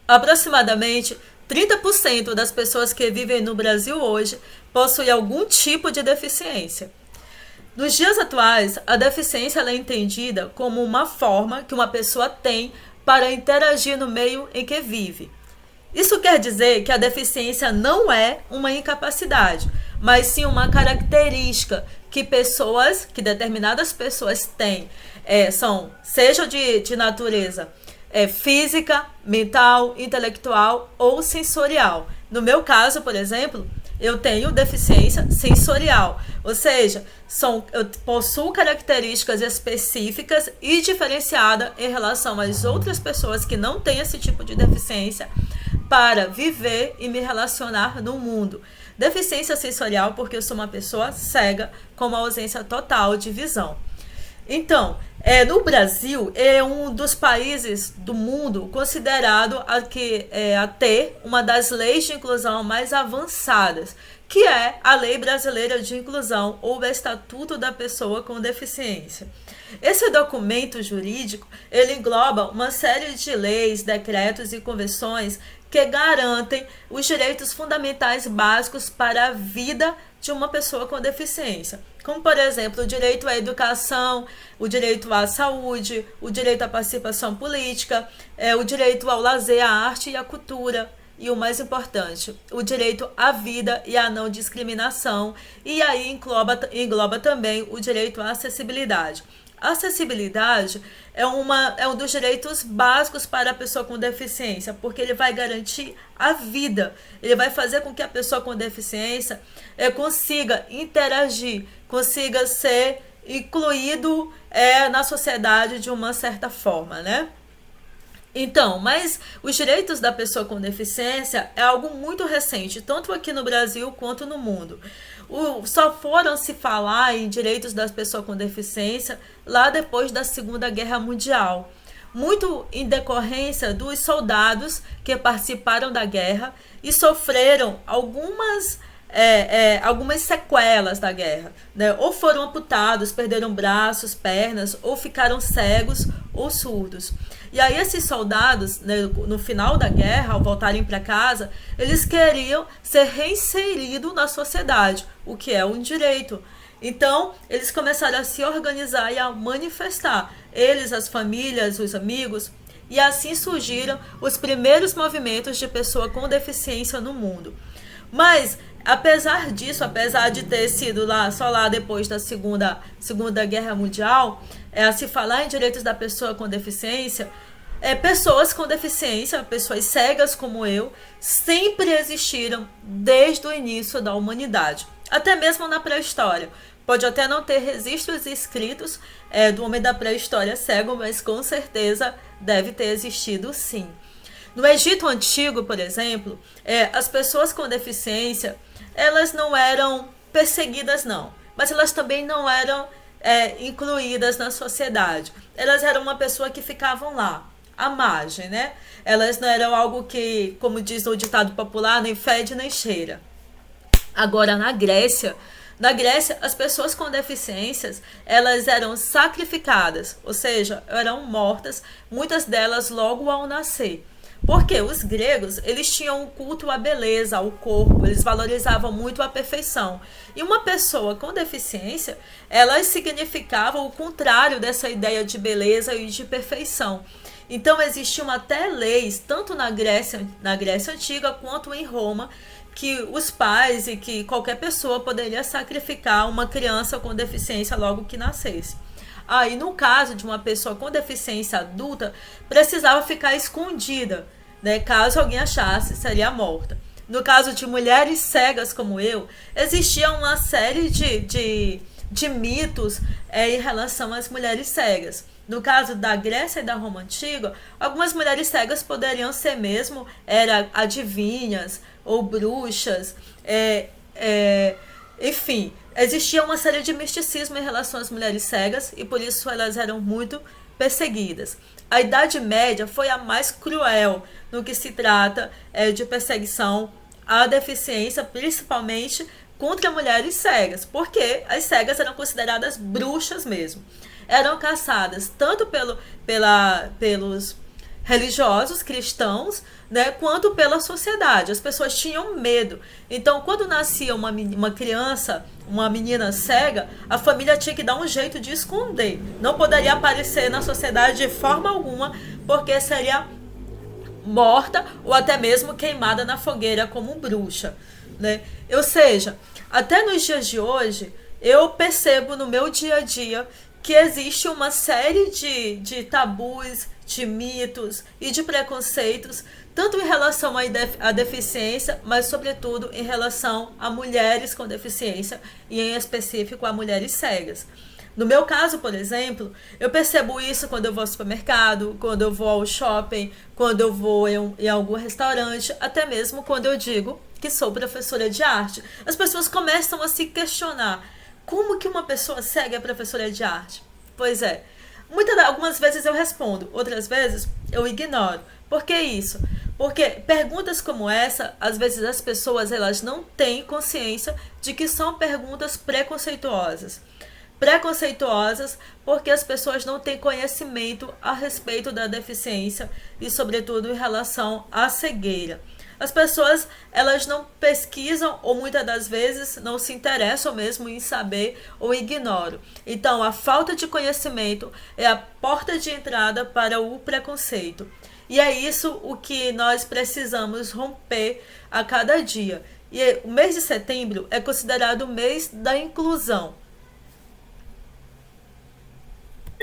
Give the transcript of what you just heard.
Aproximadamente 30% das pessoas que vivem no Brasil hoje possuem algum tipo de deficiência. Nos dias atuais, a deficiência ela é entendida como uma forma que uma pessoa tem para interagir no meio em que vive. Isso quer dizer que a deficiência não é uma incapacidade, mas sim uma característica que determinadas pessoas têm, seja de natureza física, mental, intelectual ou sensorial. No meu caso, por exemplo, eu tenho deficiência sensorial, ou seja, eu possuo características específicas e diferenciadas em relação às outras pessoas que não têm esse tipo de deficiência para viver e me relacionar no mundo. Deficiência sensorial porque eu sou uma pessoa cega com uma ausência total de visão. Então, no Brasil, é um dos países do mundo considerado a ter uma das leis de inclusão mais avançadas, que é a Lei Brasileira de Inclusão, ou o Estatuto da Pessoa com Deficiência. Esse documento jurídico, ele engloba uma série de leis, decretos e convenções que garantem os direitos fundamentais básicos para a vida de uma pessoa com deficiência, como, por exemplo, o direito à educação, o direito à saúde, o direito à participação política, o direito ao lazer, à arte e à cultura, e o mais importante, o direito à vida e à não discriminação, e aí engloba também o direito à acessibilidade. A acessibilidade é um dos direitos básicos para a pessoa com deficiência, porque ele vai garantir a vida, ele vai fazer com que a pessoa com deficiência consiga interagir, consiga ser incluído na sociedade de uma certa forma, né? Então, mas os direitos da pessoa com deficiência é algo muito recente, tanto aqui no Brasil quanto no mundo. Só foram se falar em direitos das pessoas com deficiência lá depois da Segunda Guerra Mundial. Muito em decorrência dos soldados que participaram da guerra e sofreram algumas sequelas da guerra, né? Ou foram amputados, perderam braços, pernas, ou ficaram cegos ou surdos. E aí esses soldados, né, no final da guerra, ao voltarem para casa, eles queriam ser reinseridos na sociedade, o que é um direito. Então, eles começaram a se organizar e a manifestar, eles, as famílias, os amigos, e assim surgiram os primeiros movimentos de pessoa com deficiência no mundo. Mas, apesar disso, apesar de ter sido só lá depois da Segunda Guerra Mundial, a se falar em direitos da pessoa com deficiência, pessoas com deficiência, pessoas cegas como eu, sempre existiram desde o início da humanidade, até mesmo na pré-história. Pode até não ter registros escritos do homem da pré-história cego, mas com certeza deve ter existido sim. No Egito Antigo, por exemplo, as pessoas com deficiência, elas não eram perseguidas, não, mas elas também não eram incluídas na sociedade. Elas eram uma pessoa que ficavam lá, à margem, né? Elas não eram algo que, como diz o ditado popular, nem fede nem cheira. Agora, na Grécia, as pessoas com deficiências, elas eram sacrificadas, ou seja, eram mortas, muitas delas logo ao nascer. Porque os gregos, eles tinham um culto à beleza, ao corpo, eles valorizavam muito a perfeição. E uma pessoa com deficiência, ela significava o contrário dessa ideia de beleza e de perfeição. Então existiam até leis, tanto na Grécia Antiga quanto em Roma, que os pais e que qualquer pessoa poderia sacrificar uma criança com deficiência logo que nascesse. Aí, no caso de uma pessoa com deficiência adulta, precisava ficar escondida, né? Caso alguém achasse, seria morta. No caso de mulheres cegas como eu, existia uma série de mitos em relação às mulheres cegas. No caso da Grécia e da Roma Antiga, algumas mulheres cegas poderiam ser mesmo adivinhas ou bruxas, enfim, existia uma série de misticismo em relação às mulheres cegas e por isso elas eram muito perseguidas. A Idade Média foi a mais cruel no que se trata de perseguição à deficiência, principalmente contra mulheres cegas, porque as cegas eram consideradas bruxas mesmo. eram caçadas tanto pelos religiosos cristãos, né, quanto pela sociedade. As pessoas tinham medo. Então, quando nascia uma criança, uma menina cega, a família tinha que dar um jeito de esconder. Não poderia aparecer na sociedade de forma alguma, porque seria morta ou até mesmo queimada na fogueira como bruxa, né? Ou seja, até nos dias de hoje, eu percebo no meu dia a dia que existe uma série de tabus, de mitos e de preconceitos, tanto em relação à deficiência, mas sobretudo em relação a mulheres com deficiência e em específico a mulheres cegas. No meu caso, por exemplo, eu percebo isso quando eu vou ao supermercado, quando eu vou ao shopping, quando eu vou em algum restaurante, até mesmo quando eu digo que sou professora de arte. As pessoas começam a se questionar: como que uma pessoa cega é professora de arte? Pois é, algumas vezes eu respondo, outras vezes eu ignoro. Por que isso? Porque perguntas como essa, às vezes as pessoas elas não têm consciência de que são perguntas preconceituosas. Preconceituosas porque as pessoas não têm conhecimento a respeito da deficiência e, sobretudo, em relação à cegueira. As pessoas elas não pesquisam ou muitas das vezes não se interessam mesmo em saber ou ignoram. Então, a falta de conhecimento é a porta de entrada para o preconceito. E é isso o que nós precisamos romper a cada dia. E o mês de setembro é considerado o mês da inclusão.